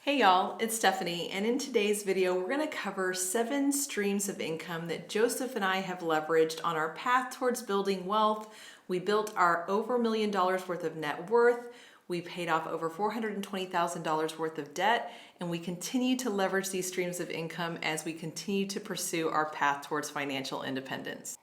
Hey y'all, it's Stefanie, and in today's video, we're going to cover 7 streams of income that Joseph and I have leveraged on our path towards building wealth. We built our over $1 million worth of net worth. We paid off over $420,000 worth of debt, and we continue to leverage these streams of income as we continue to pursue our path towards financial independence.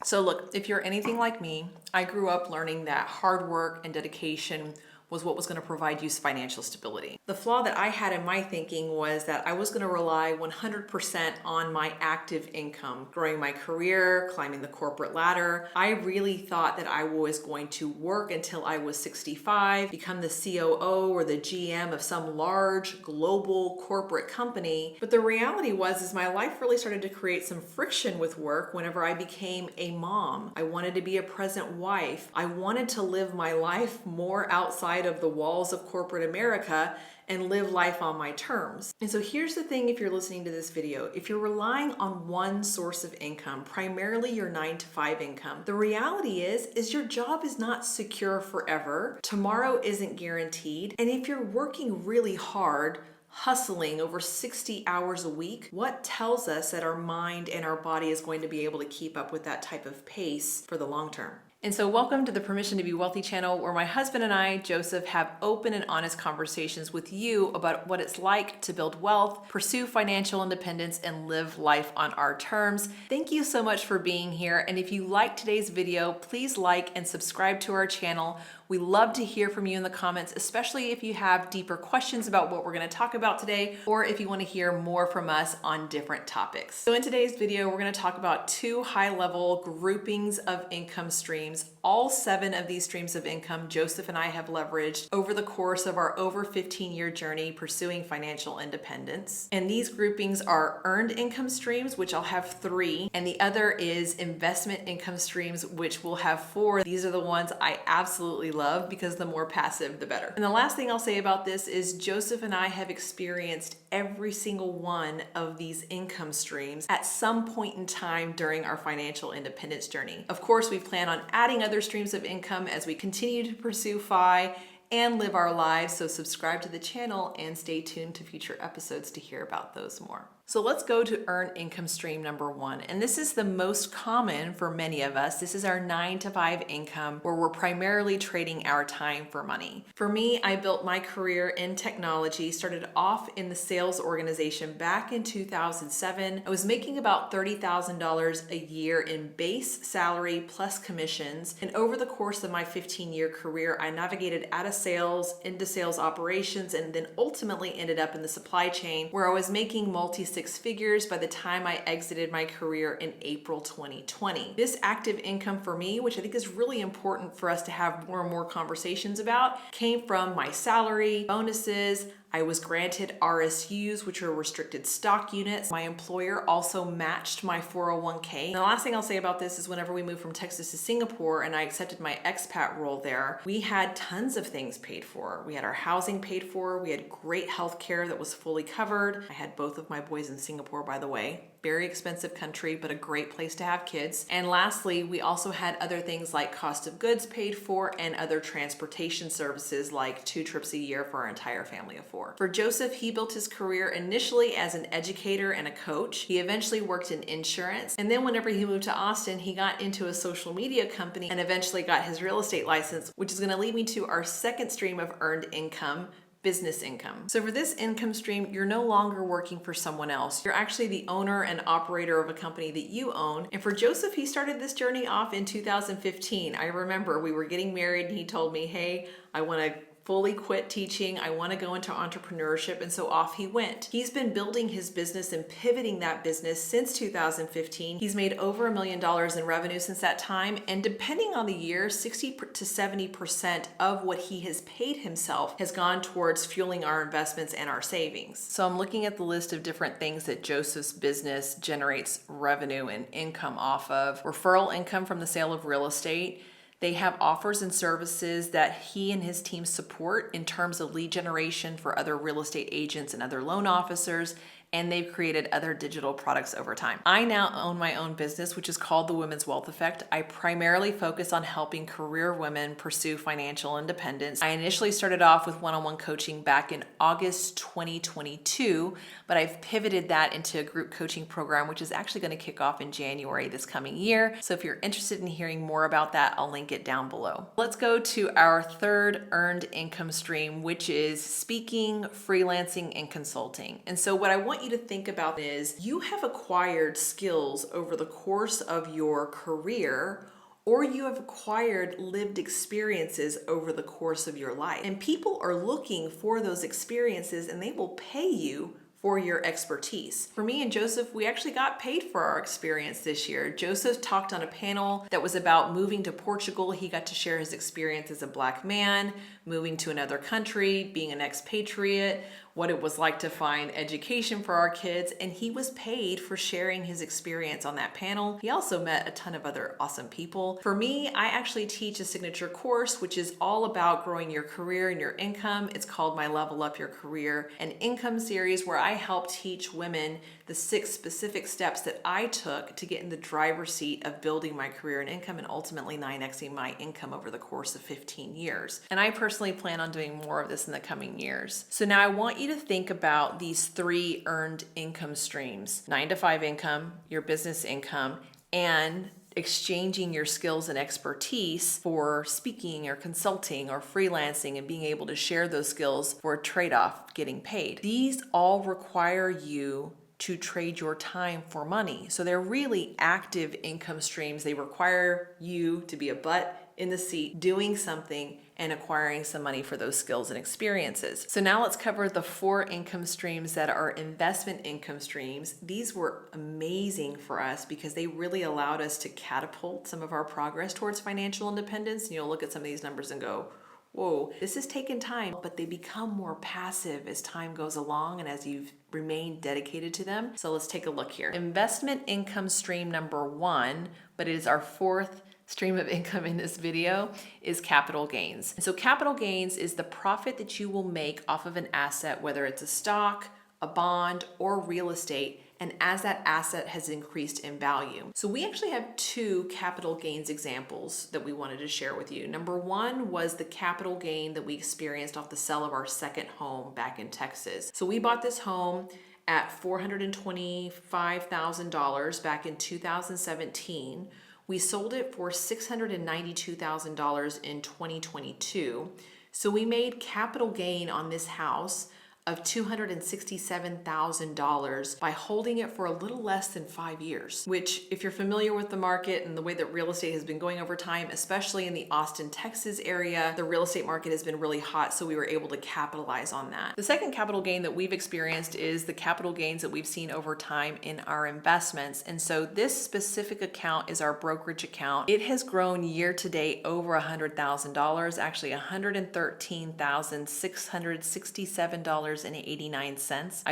So look, if you're anything like me, I grew up learning that hard work and dedication was what was going to provide you financial stability. The flaw that I had in my thinking was that I was going to rely 100% on my active income, growing my career, climbing the corporate ladder. I really thought that I was going to work until I was 65, become the COO or the GM of some large global corporate company. But the reality was my life really started to create some friction with work whenever I became a mom. I wanted to be a present wife. I wanted to live my life more outside of the walls of corporate America and live life on my terms. And so here's the thing, if you're listening to this video, if you're relying on one source of income, primarily your 9-to-5 income, the reality is your job is not secure forever. Tomorrow isn't guaranteed. And if you're working really hard, hustling over 60 hours a week, what tells us that our mind and our body is going to be able to keep up with that type of pace for the long term? And so welcome to the Permission to Be Wealthy channel, where my husband and I, Joseph, have open and honest conversations with you about what it's like to build wealth, pursue financial independence, and live life on our terms. Thank you so much for being here. And if you like today's video, please like and subscribe to our channel. We love to hear from you in the comments, especially if you have deeper questions about what we're going to talk about today, or if you want to hear more from us on different topics. So in today's video, we're going to talk about 2 high-level groupings of income streams. All 7 of these streams of income Joseph and I have leveraged over the course of our over 15-year journey pursuing financial independence. And these groupings are earned income streams, which I'll have 3, and the other is investment income streams, which we'll have 4. These are the ones I absolutely love because the more passive, the better. And the last thing I'll say about this is Joseph and I have experienced every single one of these income streams at some point in time during our financial independence journey. Of course, we plan on adding other streams of income as we continue to pursue FI and live our lives, so subscribe to the channel and stay tuned to future episodes to hear about those more. So let's go to earn income stream number 1. And this is the most common for many of us. This is our 9-to-5 income, where we're primarily trading our time for money. For me, I built my career in technology, started off in the sales organization back in 2007. I was making about $30,000 a year in base salary plus commissions. And over the course of my 15-year career, I navigated out of sales into sales operations, and then ultimately ended up in the supply chain, where I was making multi-six figures by the time I exited my career in April 2020. This active income for me, which I think is really important for us to have more and more conversations about, came from my salary, bonuses. I was granted RSUs, which are restricted stock units. My employer also matched my 401k. And the last thing I'll say about this is whenever we moved from Texas to Singapore and I accepted my expat role there, we had tons of things paid for. We had our housing paid for. We had great health care that was fully covered. I had both of my boys in Singapore, by the way. Very expensive country, but a great place to have kids. And lastly, we also had other things like cost of goods paid for and other transportation services like 2 trips a year for our entire family of 4. For Joseph, he built his career initially as an educator and a coach. He eventually worked in insurance. And then whenever he moved to Austin, he got into a social media company and eventually got his real estate license, which is going to lead me to our second stream of earned income, business income. So for this income stream, you're no longer working for someone else. You're actually the owner and operator of a company that you own. And for Joseph, he started this journey off in 2015. I remember we were getting married and he told me, hey, I want to fully quit teaching. I want to go into entrepreneurship. And so off he went. He's been building his business and pivoting that business since 2015. He's made over $1 million in revenue since that time. And depending on the year, 60 to 70% of what he has paid himself has gone towards fueling our investments and our savings. So I'm looking at the list of different things that Joseph's business generates revenue and income off of. Referral income from the sale of real estate. They have offers and services that he and his team support in terms of lead generation for other real estate agents and other loan officers, and they've created other digital products over time. I now own my own business, which is called the Women's Wealth Effect. I primarily focus on helping career women pursue financial independence. I initially started off with one-on-one coaching back in August 2022, but I've pivoted that into a group coaching program, which is actually going to kick off in January this coming year. So if you're interested in hearing more about that, I'll link it down below. Let's go to our third earned income stream, which is speaking, freelancing, and consulting. And so what I want you to think about is you have acquired skills over the course of your career, or you have acquired lived experiences over the course of your life. And people are looking for those experiences and they will pay you for your expertise. For me and Joseph, we actually got paid for our experience this year. Joseph talked on a panel that was about moving to Portugal. He got to share his experience as a Black man, moving to another country, being an expatriate, what it was like to find education for our kids, and he was paid for sharing his experience on that panel. He also met a ton of other awesome people. For me, I actually teach a signature course, which is all about growing your career and your income. It's called my Level Up Your Career and Income series, where I help teach women the 6 specific steps that I took to get in the driver's seat of building my career and income and ultimately 9xing my income over the course of 15 years. And I personally plan on doing more of this in the coming years. So now I want you to think about these 3 earned income streams: 9 to 5 income, your business income, and exchanging your skills and expertise for speaking or consulting or freelancing and being able to share those skills for a trade-off getting paid. These all require you to trade your time for money. So they're really active income streams. They require you to be a butt in the seat doing something and acquiring some money for those skills and experiences. So now let's cover the 4 income streams that are investment income streams. These were amazing for us because they really allowed us to catapult some of our progress towards financial independence. And you'll look at some of these numbers and go, whoa, this has taken time, but they become more passive as time goes along and as you've remained dedicated to them. So let's take a look here. Investment income stream number 1, but it is our 4th stream of income in this video, is capital gains. And so capital gains is the profit that you will make off of an asset, whether it's a stock, a bond, or real estate, and as that asset has increased in value. So we actually have 2 capital gains examples that we wanted to share with you. Number 1 was the capital gain that we experienced off the sale of our second home back in Texas. So we bought this home at $425,000 back in 2017. We sold it for $692,000 in 2022. So we made capital gain on this house of $267,000 by holding it for a little less than 5 years, which, if you're familiar with the market and the way that real estate has been going over time, especially in the Austin, Texas area, the real estate market has been really hot, so we were able to capitalize on that. The second capital gain that we've experienced is the capital gains that we've seen over time in our investments. And so this specific account is our brokerage account. It has grown year to date over $100,000, actually $113,667.89. I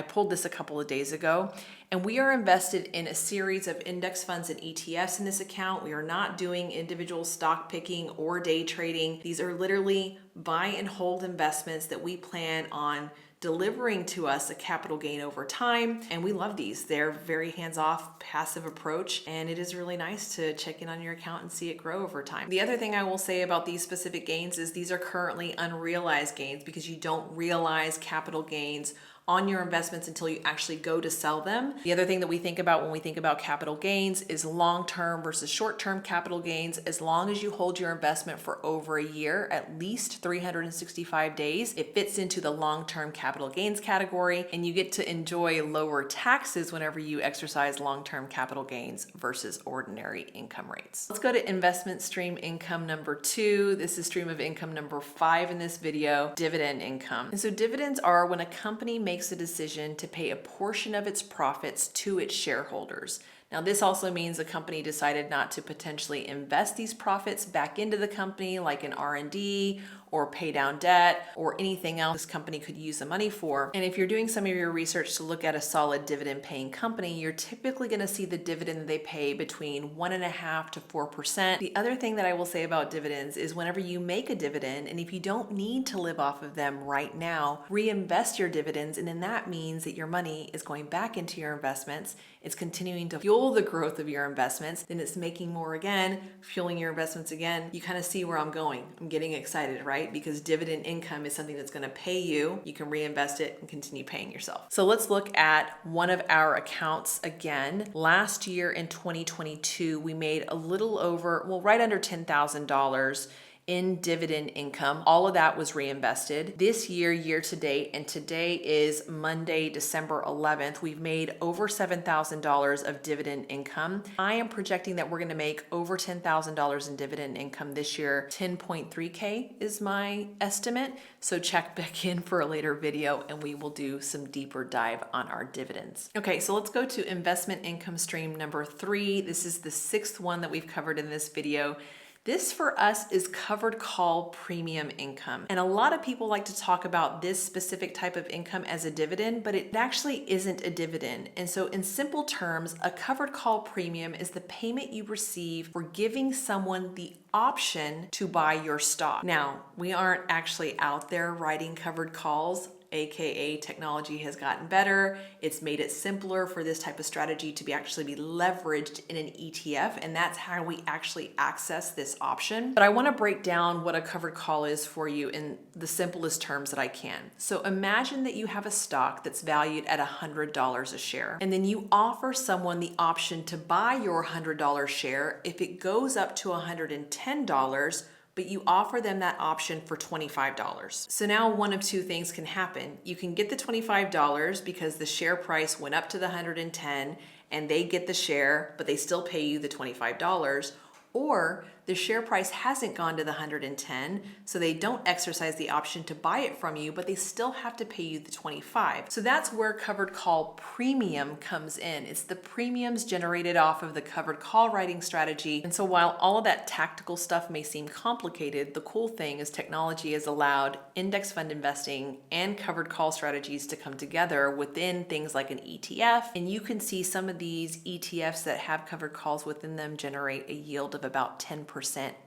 pulled this a couple of days ago, and we are invested in a series of index funds and ETFs in this account. We are not doing individual stock picking or day trading. These are literally buy and hold investments that we plan on delivering to us a capital gain over time. And we love these. They're very hands-off, passive approach, and it is really nice to check in on your account and see it grow over time. The other thing I will say about these specific gains is these are currently unrealized gains because you don't realize capital gains on your investments until you actually go to sell them. The other thing that we think about when we think about capital gains is long-term versus short-term capital gains. As long as you hold your investment for over a year, at least 365 days, it fits into the long-term capital gains category, and you get to enjoy lower taxes whenever you exercise long-term capital gains versus ordinary income rates. Let's go to investment stream income number 2. This is stream of income number 5 in this video, dividend income. And so dividends are when a company makes a decision to pay a portion of its profits to its shareholders. Now, this also means the company decided not to potentially invest these profits back into the company like in R&D or pay down debt or anything else this company could use the money for. And if you're doing some of your research to look at a solid dividend paying company, you're typically going to see the dividend that they pay between 1.5% to 4%. The other thing that I will say about dividends is whenever you make a dividend, and if you don't need to live off of them right now, reinvest your dividends. And then that means that your money is going back into your investments. It's continuing to fuel the growth of your investments. Then it's making more again, fueling your investments again. You kind of see where I'm going. I'm getting excited, right? Because dividend income is something that's going to pay you. You can reinvest it and continue paying yourself. So let's look at one of our accounts again. Last year in 2022, we made a little over, well, right under $10,000 in dividend income. All of that was reinvested. This year to date, and today is Monday, December 11th, we've made over $7,000 of dividend income. I am projecting that we're going to make over $10,000 in dividend income this year. 10.3K is my estimate. So check back in for a later video and we will do some deeper dive on our dividends. Okay, so let's go to investment income stream number 3. This is the 6th one that we've covered in this video. This for us is covered call premium income. And a lot of people like to talk about this specific type of income as a dividend, but it actually isn't a dividend. And so in simple terms, a covered call premium is the payment you receive for giving someone the option to buy your stock. Now, we aren't actually out there writing covered calls. AKA technology has gotten better. It's made it simpler for this type of strategy to be leveraged in an ETF, and that's how we actually access this option. But I want to break down what a covered call is for you in the simplest terms that I can. So imagine that you have a stock that's valued at $100 a share, and then you offer someone the option to buy your $100 share if it goes up to $110, but you offer them that option for $25. So now one of two things can happen. You can get the $25 because the share price went up to the 110 and they get the share, but they still pay you the $25. Or the share price hasn't gone to the 110, so they don't exercise the option to buy it from you, but they still have to pay you the 25. So that's where covered call premium comes in. It's the premiums generated off of the covered call writing strategy. And so while all of that tactical stuff may seem complicated, the cool thing is technology has allowed index fund investing and covered call strategies to come together within things like an ETF. And you can see some of these ETFs that have covered calls within them generate a yield of about 10%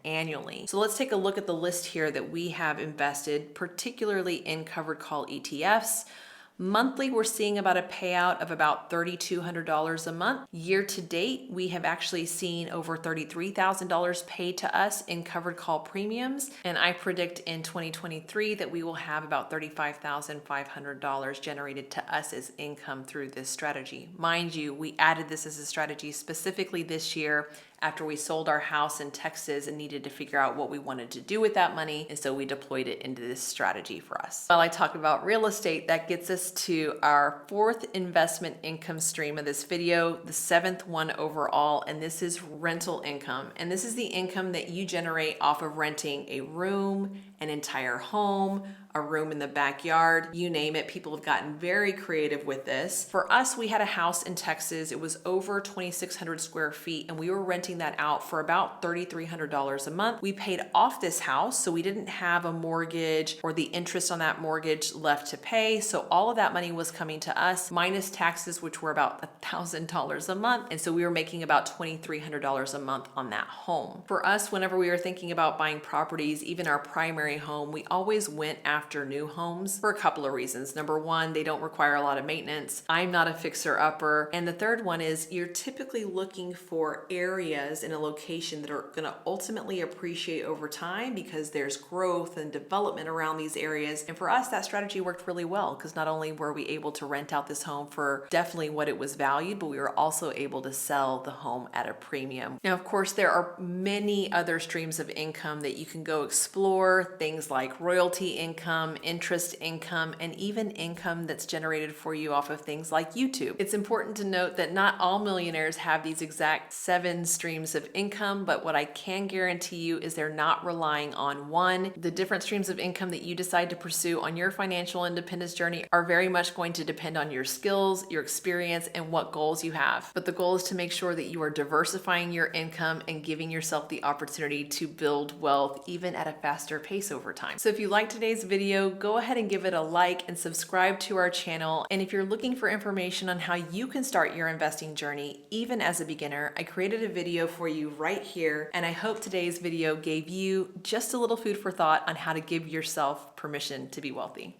annually. So let's take a look at the list here that we have invested, particularly in covered call ETFs. Monthly, we're seeing about a payout of about $3,200 a month. Year to date, we have actually seen over $33,000 paid to us in covered call premiums. And I predict in 2023 that we will have about $35,500 generated to us as income through this strategy. Mind you, we added this as a strategy specifically this year after we sold our house in Texas and needed to figure out what we wanted to do with that money. And so we deployed it into this strategy for us. While I talk about real estate, that gets us to our 4th investment income stream of this video, the 7th one overall, and this is rental income. And this is the income that you generate off of renting a room, an entire home, a room in the backyard, you name it. People have gotten very creative with this. For us, we had a house in Texas. It was over 2,600 square feet, and we were renting that out for about $3,300 a month. We paid off this house, so we didn't have a mortgage or the interest on that mortgage left to pay. So all of that money was coming to us, minus taxes, which were about $1,000 a month. And so we were making about $2,300 a month on that home. For us, whenever we were thinking about buying properties, even our primary home, we always went after new homes for a couple of reasons. Number one, they don't require a lot of maintenance. I'm not a fixer-upper. And the third one is you're typically looking for areas in a location that are going to ultimately appreciate over time because there's growth and development around these areas. And for us, that strategy worked really well because not only were we able to rent out this home for definitely what it was valued, but we were also able to sell the home at a premium. Now, of course, there are many other streams of income that you can go explore, things like royalty income, interest income, and even income that's generated for you off of things like YouTube. It's important to note that not all millionaires have these exact 7 streams of income, but what I can guarantee you is they're not relying on one. The different streams of income that you decide to pursue on your financial independence journey are very much going to depend on your skills, your experience, and what goals you have. But the goal is to make sure that you are diversifying your income and giving yourself the opportunity to build wealth even at a faster pace increase over time. So if you like today's video, go ahead and give it a like and subscribe to our channel. And if you're looking for information on how you can start your investing journey, even as a beginner, I created a video for you right here. And I hope today's video gave you just a little food for thought on how to give yourself permission to be wealthy.